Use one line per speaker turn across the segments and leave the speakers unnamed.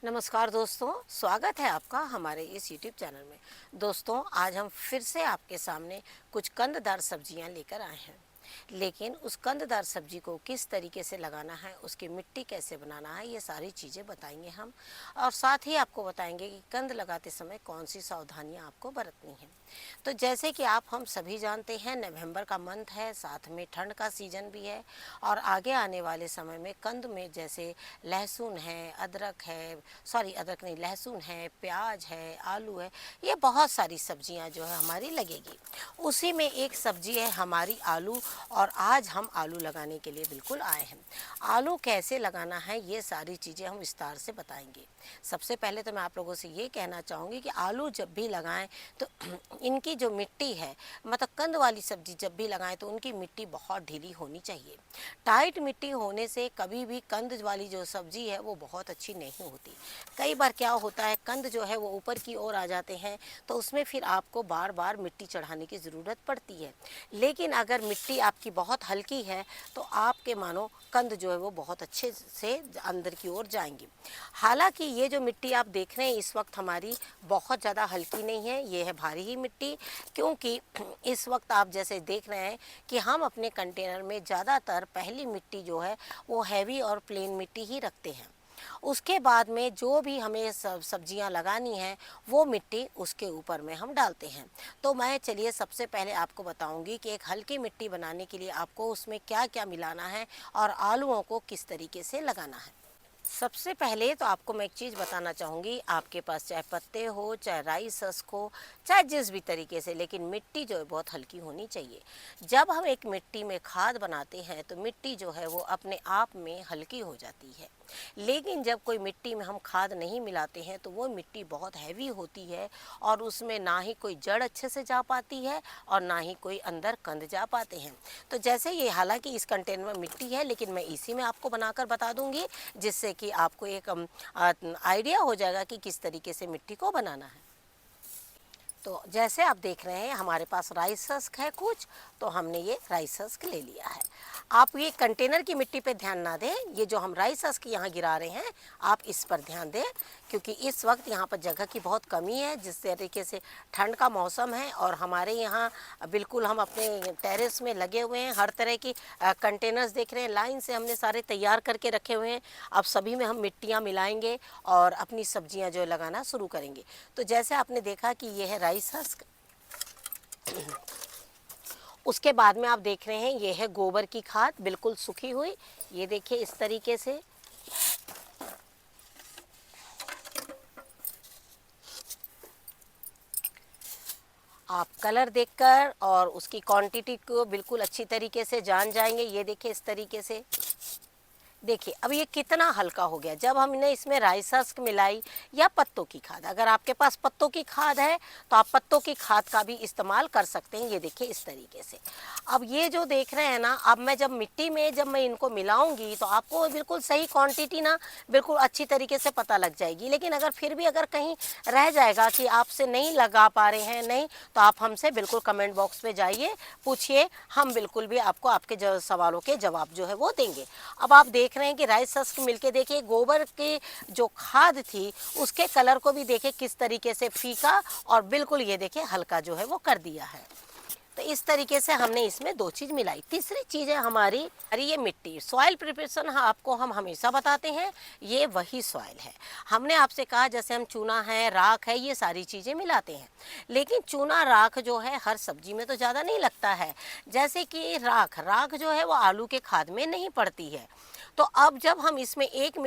नमस्कार दोस्तों, स्वागत है आपका हमारे इस YouTube चैनल में। दोस्तों, आज हम फिर से आपके सामने कुछ कंददार सब्जियां लेकर आए हैं। लेकिन उस कंददार सब्जी को किस तरीके से लगाना है, उसकी मिट्टी कैसे बनाना है, ये सारी चीज़ें बताएंगे हम। और साथ ही आपको बताएंगे कि कंद लगाते समय कौन सी सावधानियां आपको बरतनी हैं। तो जैसे कि आप हम सभी जानते हैं, नवंबर का मंथ है, साथ में ठंड का सीज़न भी है। और आगे आने वाले समय में कंद में जैसे लहसुन है, अदरक है, सॉरी अदरक नहीं, लहसुन है, प्याज है, आलू है, ये बहुत सारी सब्जियां जो है हमारी लगेगी। उसी में एक सब्जी है हमारी आलू, और आज हम आलू लगाने के लिए बिल्कुल आए हैं। आलू कैसे लगाना है, ये सारी चीज़ें हम विस्तार से बताएंगे। सबसे पहले तो मैं आप लोगों से ये कहना चाहूँगी कि आलू जब भी लगाएं तो इनकी जो मिट्टी है, मतलब कंद वाली सब्जी जब भी लगाएं तो उनकी मिट्टी बहुत ढीली होनी चाहिए। टाइट मिट्टी होने से कभी भी कंद वाली जो सब्जी है वो बहुत अच्छी नहीं होती। कई बार क्या होता है, कंद जो है वो ऊपर की ओर आ जाते हैं, तो उसमें फिर आपको बार बार मिट्टी चढ़ाने की ज़रूरत पड़ती है। लेकिन अगर मिट्टी आपकी बहुत हल्की है तो आपके मानो कंद जो है वो बहुत अच्छे से अंदर की ओर जाएंगी। हालांकि ये जो मिट्टी आप देख रहे हैं इस वक्त हमारी बहुत ज़्यादा हल्की नहीं है, ये है भारी ही मिट्टी। क्योंकि इस वक्त आप जैसे देख रहे हैं कि हम अपने कंटेनर में ज़्यादातर पहली मिट्टी जो है वो हैवी और प्लेन मिट्टी ही रखते हैं। उसके बाद में जो भी हमें सब्जियां लगानी हैं वो मिट्टी उसके ऊपर में हम डालते हैं। तो मैं चलिए सबसे पहले आपको बताऊंगी कि एक हल्की मिट्टी बनाने के लिए आपको उसमें क्या क्या मिलाना है और आलूओं को किस तरीके से लगाना है। सबसे पहले तो आपको मैं एक चीज़ बताना चाहूँगी, आपके पास चाहे पत्ते हो, चाहे राइस हस्क हो, चाहे जिस भी तरीके से, लेकिन मिट्टी जो है बहुत हल्की होनी चाहिए। जब हम एक मिट्टी में खाद बनाते हैं तो मिट्टी जो है वो अपने आप में हल्की हो जाती है। लेकिन जब कोई मिट्टी में हम खाद नहीं मिलाते हैं तो वो मिट्टी बहुत हैवी होती है और उसमें ना ही कोई जड़ अच्छे से जा पाती है और ना ही कोई अंदर कंद जा पाते हैं। तो जैसे ये, हालांकि इस कंटेनर में मिट्टी है लेकिन मैं इसी में आपको बनाकर बता दूंगी, जिससे कि आपको एक आइडिया हो जाएगा कि किस तरीके से मिट्टी को बनाना है। तो जैसे आप देख रहे हैं हमारे पास राइस हस्क है कुछ, तो हमने ये राइस हस्क ले लिया है। आप ये कंटेनर की मिट्टी पे ध्यान ना दें, ये जो हम राइस हस्क यहाँ गिरा रहे हैं आप इस पर ध्यान दें, क्योंकि इस वक्त यहाँ पर जगह की बहुत कमी है। जिस तरीके से ठंड का मौसम है और हमारे यहाँ बिल्कुल हम अपने टेरेस में लगे हुए हैं, हर तरह की कंटेनर्स देख रहे हैं, लाइन से हमने सारे तैयार करके रखे हुए हैं। अब सभी में हम मिट्टियाँ मिलाएंगे और अपनी सब्जियाँ जो लगाना शुरू करेंगे। तो जैसे आपने देखा कि ये है राइस हस्क, उसके बाद में आप देख रहे हैं ये है गोबर की खाद बिल्कुल सूखी हुई, ये देखिए इस तरीके से। आप कलर देखकर और उसकी क्वांटिटी को बिल्कुल अच्छी तरीके से जान जाएंगे। ये देखिए इस तरीके से, देखिए अब ये कितना हल्का हो गया जब हमने इसमें राइस हस्क मिलाई या पत्तों की खाद। अगर आपके पास पत्तों की खाद है तो आप पत्तों की खाद का भी इस्तेमाल कर सकते हैं। ये देखिए इस तरीके से। अब ये जो देख रहे हैं ना, अब मैं जब मिट्टी में जब मैं इनको मिलाऊंगी तो आपको बिल्कुल सही क्वांटिटी ना बिल्कुल अच्छी तरीके से पता लग जाएगी। लेकिन अगर फिर भी अगर कहीं रह जाएगा कि आपसे नहीं लगा पा रहे हैं, नहीं, तो आप हमसे बिल्कुल कमेंट बॉक्स में जाइए, पूछिए, हम बिल्कुल भी आपको आपके सवालों के जवाब जो है वो देंगे। अब आप देख रहे हैं कि राइस हस्क मिलके देखिए गोबर की जो खाद थी उसके कलर को भी देखिए किस तरीके से फीका और बिल्कुल ये देखिए हल्का जो है वो कर दिया है। तो इस तरीके से हमने इसमें दो चीज़ मिलाई। तीसरी चीज़ है हमारी ये मिट्टी। सॉइल प्रिपरेशन आपको हम हमेशा बताते हैं, ये वही सॉइल है। हमने आपसे कहा जैसे हम चूना है, राख है, ये सारी चीज़ें मिलाते हैं, लेकिन चूना राख जो है हर सब्जी में तो ज़्यादा नहीं लगता है। जैसे कि राख जो है वो आलू के खाद में नहीं पड़ती है। तो अब जब हम इसमें एक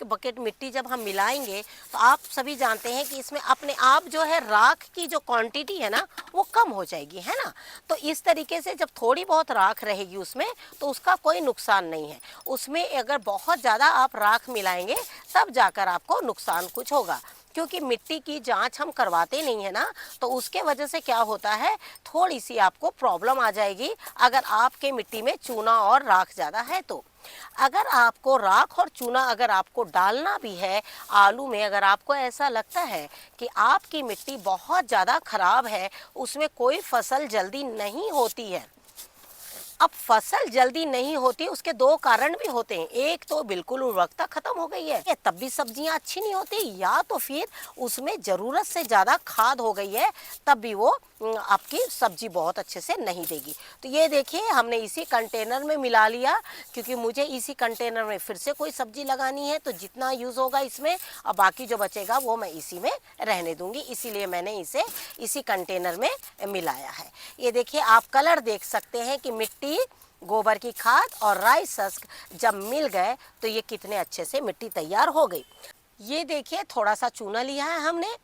बकेट मिट्टी जब हम मिलाएंगे तो आप सभी जानते हैं कि इसमें अपने आप जो है राख की जो क्वांटिटी है ना वो कम हो जाएगी, है ना। तो इस तरीके से जब थोड़ी बहुत राख रहेगी उसमें तो उसका कोई नुकसान नहीं है। उसमें अगर बहुत ज़्यादा आप राख मिलाएंगे तब जाकर आपको नुकसान कुछ होगा, क्योंकि मिट्टी की जांच हम करवाते नहीं है ना, तो उसके वजह से क्या होता है, थोड़ी सी आपको प्रॉब्लम आ जाएगी अगर आपके मिट्टी में चूना और राख ज़्यादा है तो। अगर आपको राख और चूना अगर आपको डालना भी है आलू में, अगर आपको ऐसा लगता है कि आपकी मिट्टी बहुत ज़्यादा खराब है, उसमें कोई फसल जल्दी नहीं होती है, अब फसल जल्दी नहीं होती, उसके दो कारण भी होते हैं। एक तो बिल्कुल उर्वरकता खत्म हो गई है, तब भी सब्जियां अच्छी नहीं होती, या तो फिर उसमें ज़रूरत से ज़्यादा खाद हो गई है, तब भी वो आपकी सब्जी बहुत अच्छे से नहीं देगी। तो ये देखिए हमने इसी कंटेनर में मिला लिया, क्योंकि मुझे इसी कंटेनर में फिर से कोई सब्जी लगानी है, तो जितना यूज़ होगा इसमें और बाकी जो बचेगा वो मैं इसी में रहने दूंगी, इसीलिए मैंने इसे इसी कंटेनर में मिलाया है। ये देखिए आप कलर देख सकते हैं कि मिट्टी, गोबर की खाद और राई सस्क जब मिल गए तो ये कितने अच्छे से मिट्टी तैयार हो गई। ये देखिए थोड़ा सा चूना लिया है हमने।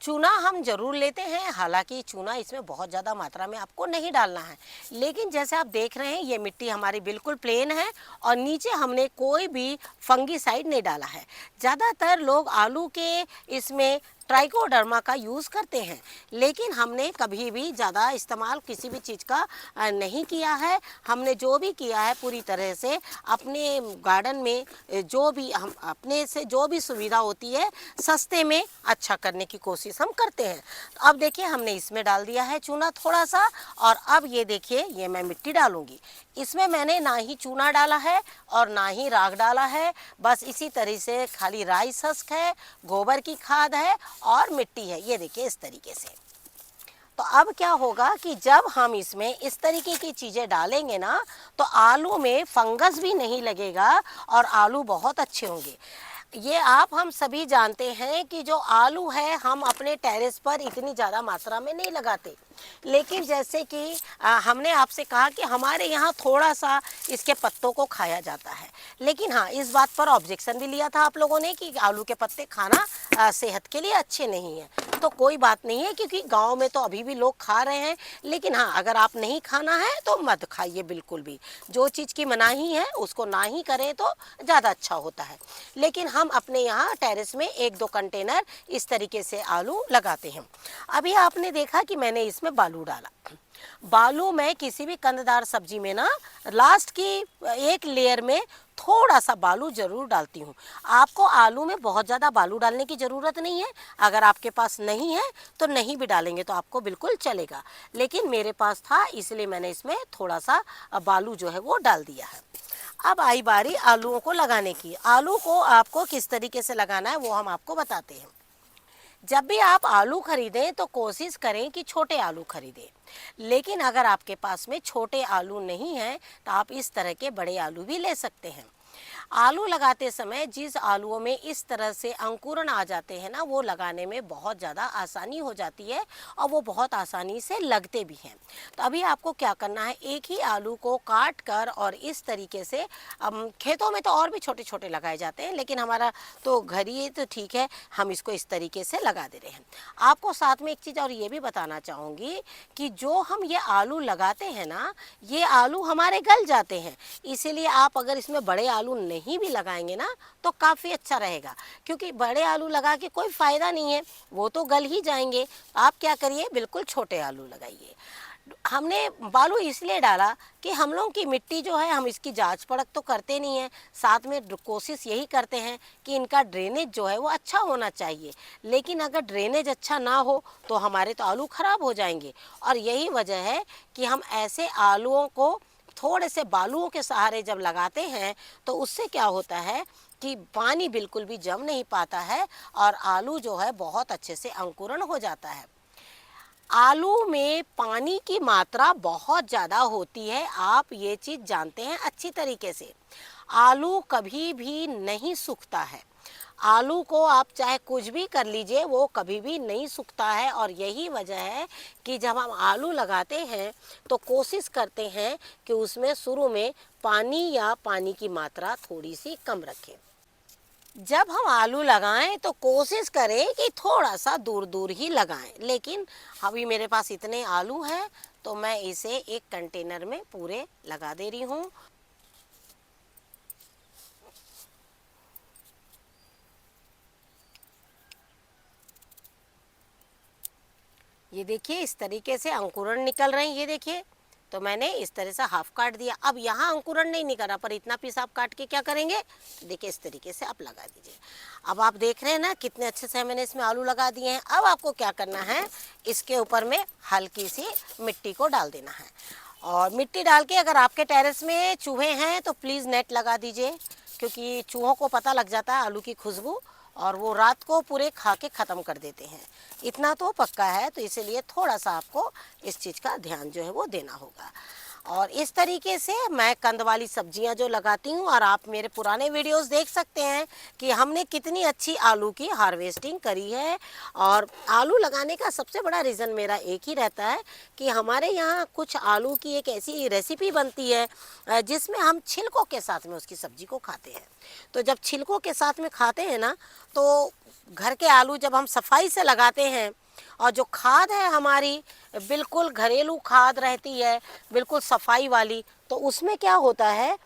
चूना हम जरूर लेते हैं, हालांकि चूना इसमें बहुत ज़्यादा मात्रा में आपको नहीं डालना है, लेकिन जैसे आप देख रहे हैं ये मिट्टी हमारी बिल्कुल प्लेन है और नीचे हमने कोई भी फंगीसाइड नहीं डाला है। ज़्यादातर लोग आलू के इसमें ट्राइकोडर्मा का यूज़ करते हैं, लेकिन हमने कभी भी ज़्यादा इस्तेमाल किसी भी चीज़ का नहीं किया है। हमने जो भी किया है पूरी तरह से अपने गार्डन में जो भी हम अपने से जो भी सुविधा होती है सस्ते में अच्छा करने की कोशिश हम करते हैं। तो अब देखिए हमने इसमें डाल दिया है चूना थोड़ा सा, और अब ये देखिए ये मैं मिट्टी डालूंगी। इसमें मैंने ना ही चूना डाला है और ना ही राख डाला है, बस इसी तरह से खाली राई सस्क है, गोबर की खाद है और मिट्टी है। ये देखिए इस तरीके से। तो अब क्या होगा कि जब हम इसमें इस तरीके की चीज़ें डालेंगे ना, तो आलू में फंगस भी नहीं लगेगा और आलू बहुत अच्छे होंगे। ये आप हम सभी जानते हैं कि जो आलू है हम अपने टेरेस पर इतनी ज़्यादा मात्रा में नहीं लगाते, लेकिन जैसे कि हमने आपसे कहा कि हमारे यहाँ थोड़ा सा इसके पत्तों को खाया जाता है, लेकिन हाँ इस बात पर ऑब्जेक्शन भी लिया था आप लोगों ने कि आलू के पत्ते खाना सेहत के लिए अच्छे नहीं है। तो कोई बात नहीं है, क्योंकि गांव में तो अभी भी लोग खा रहे हैं, लेकिन हाँ अगर आप नहीं खाना है तो मत खाइए बिल्कुल भी। जो चीज़ की मनाही है उसको ना ही करें तो ज़्यादा अच्छा होता है। लेकिन हम अपने यहाँ टेरेस में 1-2 कंटेनर इस तरीके से आलू लगाते हैं। अभी आपने देखा कि मैंने इसमें बालू डाला। बालू मैं किसी भी कंददार सब्जी में ना लास्ट की एक लेयर में थोड़ा सा बालू जरूर डालती हूँ। आपको आलू में बहुत ज़्यादा बालू डालने की ज़रूरत नहीं है, अगर आपके पास नहीं है तो नहीं भी डालेंगे तो आपको बिल्कुल चलेगा, लेकिन मेरे पास था इसलिए मैंने इसमें थोड़ा सा बालू जो है वो डाल दिया है। अब आई बारी आलूओं को लगाने की। आलू को आपको किस तरीके से लगाना है वो हम आपको बताते हैं। जब भी आप आलू खरीदें तो कोशिश करें कि छोटे आलू खरीदें, लेकिन अगर आपके पास में छोटे आलू नहीं हैं तो आप इस तरह के बड़े आलू भी ले सकते हैं। आलू लगाते समय जिस आलूओं में इस तरह से अंकुरण आ जाते हैं ना, वो लगाने में बहुत ज़्यादा आसानी हो जाती है और वो बहुत आसानी से लगते भी हैं। तो अभी आपको क्या करना है, एक ही आलू को काट कर और इस तरीके से, खेतों में तो और भी छोटे छोटे लगाए जाते हैं, लेकिन हमारा तो घर ही तो ठीक है, हम इसको इस तरीके से लगा दे रहे हैं। आपको साथ में एक चीज़ और ये भी बताना चाहूँगी कि जो हम ये आलू लगाते हैं ना, ये आलू हमारे गल जाते हैं, इसीलिए आप अगर इसमें बड़े आलू नहीं भी लगाएंगे ना तो काफ़ी अच्छा रहेगा, क्योंकि बड़े आलू लगा के कोई फ़ायदा नहीं है, वो तो गल ही जाएंगे। आप क्या करिए, बिल्कुल छोटे आलू लगाइए। हमने बालू इसलिए डाला कि हम लोग की मिट्टी जो है हम इसकी जांच परख तो करते नहीं हैं, साथ में कोशिश यही करते हैं कि इनका ड्रेनेज जो है वो अच्छा होना चाहिए, लेकिन अगर ड्रेनेज अच्छा ना हो तो हमारे तो आलू ख़राब हो जाएंगे। और यही वजह है कि हम ऐसे आलूओं को थोड़े से बालुओं के सहारे जब लगाते हैं तो उससे क्या होता है कि पानी बिल्कुल भी जम नहीं पाता है और आलू जो है बहुत अच्छे से अंकुरण हो जाता है। आलू में पानी की मात्रा बहुत ज़्यादा होती है, आप ये चीज़ जानते हैं अच्छी तरीके से। आलू कभी भी नहीं सूखता है, आलू को आप चाहे कुछ भी कर लीजिए वो कभी भी नहीं सूखता है। और यही वजह है कि जब हम आलू लगाते हैं तो कोशिश करते हैं कि उसमें शुरू में पानी या पानी की मात्रा थोड़ी सी कम रखें। जब हम आलू लगाएं तो कोशिश करें कि थोड़ा सा दूर दूर ही लगाएं, लेकिन अभी मेरे पास इतने आलू हैं तो मैं इसे एक कंटेनर में पूरे लगा दे रही हूँ। ये देखिए इस तरीके से अंकुरण निकल रहे हैं, ये देखिए। तो मैंने इस तरह से हाफ काट दिया। अब यहाँ अंकुरण नहीं निकल रहा, पर इतना पीस आप काट के क्या करेंगे, तो देखिए इस तरीके से आप लगा दीजिए। अब आप देख रहे हैं ना कितने अच्छे से मैंने इसमें आलू लगा दिए हैं। अब आपको क्या करना है, इसके ऊपर में हल्की सी मिट्टी को डाल देना है और मिट्टी डाल के अगर आपके टेरेस में चूहे हैं तो प्लीज़ नेट लगा दीजिए, क्योंकि चूहों को पता लग जाता है आलू की खुशबू और वो रात को पूरे खा के ख़त्म कर देते हैं। इतना तो पक्का है, तो इसीलिए थोड़ा सा आपको इस चीज़ का ध्यान जो है वो देना होगा। और इस तरीके से मैं कंद वाली सब्जियां जो लगाती हूं, और आप मेरे पुराने वीडियोस देख सकते हैं कि हमने कितनी अच्छी आलू की हार्वेस्टिंग करी है। और आलू लगाने का सबसे बड़ा रीज़न मेरा एक ही रहता है कि हमारे यहाँ कुछ आलू की एक ऐसी रेसिपी बनती है जिसमें हम छिलकों के साथ में उसकी सब्जी को खाते हैं। तो जब छिलकों के साथ में खाते हैं ना, तो घर के आलू जब हम सफाई से लगाते हैं और जो खाद है हमारी बिल्कुल घरेलू खाद रहती है, बिल्कुल सफाई वाली, तो उसमें क्या होता है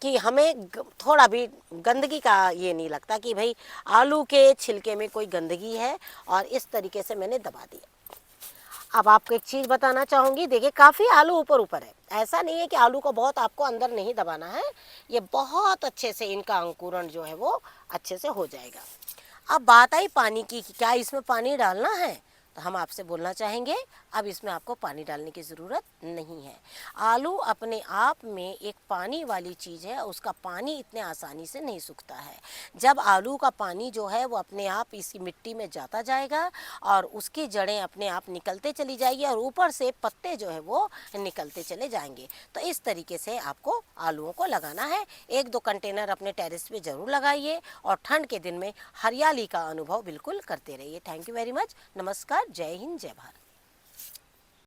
कि हमें थोड़ा भी गंदगी का ये नहीं लगता कि भाई आलू के छिलके में कोई गंदगी है। और इस तरीके से मैंने दबा दिया। अब आपको एक चीज़ बताना चाहूँगी, देखिए काफ़ी आलू ऊपर ऊपर है, ऐसा नहीं है कि आलू को बहुत आपको अंदर नहीं दबाना है, ये बहुत अच्छे से इनका अंकुरण जो है वो अच्छे से हो जाएगा। अब बात आई पानी की कि क्या इसमें पानी डालना है, तो हम आपसे बोलना चाहेंगे अब इसमें आपको पानी डालने की ज़रूरत नहीं है। आलू अपने आप में एक पानी वाली चीज़ है, उसका पानी इतने आसानी से नहीं सूखता है। जब आलू का पानी जो है वो अपने आप इसी मिट्टी में जाता जाएगा और उसकी जड़ें अपने आप निकलते चली जाएगी और ऊपर से पत्ते जो है वो निकलते चले जाएंगे। तो इस तरीके से आपको आलूओं को लगाना है। 1-2 कंटेनर अपने टेरेस पे ज़रूर लगाइए और ठंड के दिन में हरियाली का अनुभव बिल्कुल करते रहिए। Thank you very much. नमस्कार। जय हिंद, जय भारत।